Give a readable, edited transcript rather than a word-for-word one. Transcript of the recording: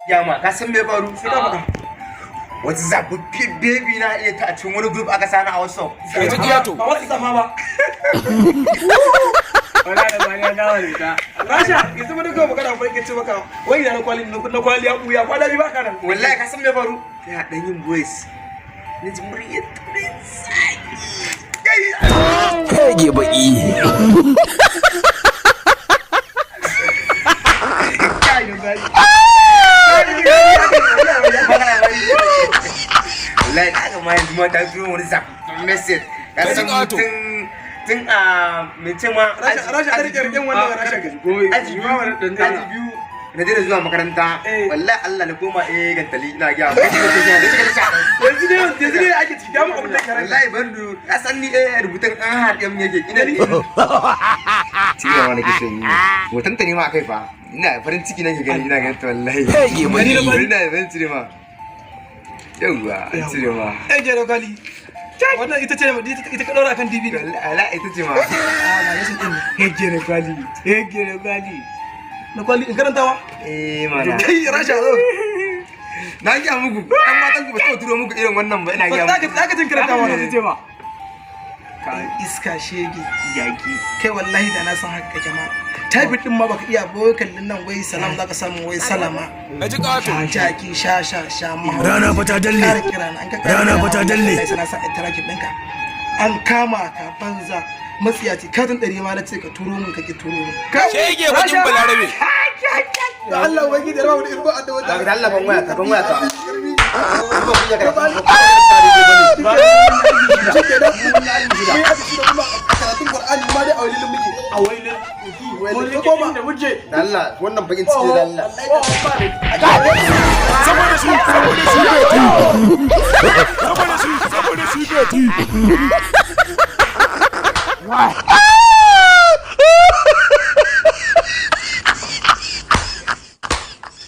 Yama ka san me faru sai ka faɗa. Wata zabubbin baby na iya ta cikin wani group aka sani a WhatsApp. Sai ji kiyato. Ba wata sama ba. Wala da bani ya dawo da ita. Rasha, yanzu mun ga magana ko yake ce maka wai da na kwali ya buya kwana bi baka nan. Wallahi ka san me faru? Ya dan yin voice. Ni ji muryar turin saki. Kage baki. Wallahi aka ma yanzu ma ta turo wani zap message. Ka san tun a mace ma Rasha da rike wannan Rasha ga aji biyu na dai zuwa makaranta wallahi Allah na koma gantali ina ga yanzu ne ake ci da mu abin da kare wallahi bandu ka san ni rubutun an haɗe mun yake ina ne ci ga wani kishi mutan ta ne ma kai fa ina farin ciki nake gani ina ganin ta wallahi Kage baki. ina farin ciki ma yauwa cire ma jero gali wannan ita ce ita ka daura akan DVD ala ita ce ma na yasin din hegere gali na kwali in karantawa mana kai Rasha zo na ga muku dan matan ku ba su turo muku irin wannan ba ina ga muku zaka jin karantawa na ce ma. iska shege yaki kai wallahi da na san haka jama'a typing din ma baka iya boye kallin nan wai salam zaka samu wai salama Ji kato. jaki sha ma Rana fa ta dalle. Rana fa ta dalle. sai na sa interact ɗinka an kama ka banza matsiyaci katin 100 ma na ce ka turo min kake turo min Shege bakin balarabe. da Allah wai da rawu da irba da wata da Allah ban waya ta ban waya ta ba ku ya ga cike da mun yi aji da kuma karatun Qur'ani ma dai a wailin muke A wailin. wailin ko ba da muje. da Allah wannan bakin ciki da Allah Saboda su. Saboda su. Why?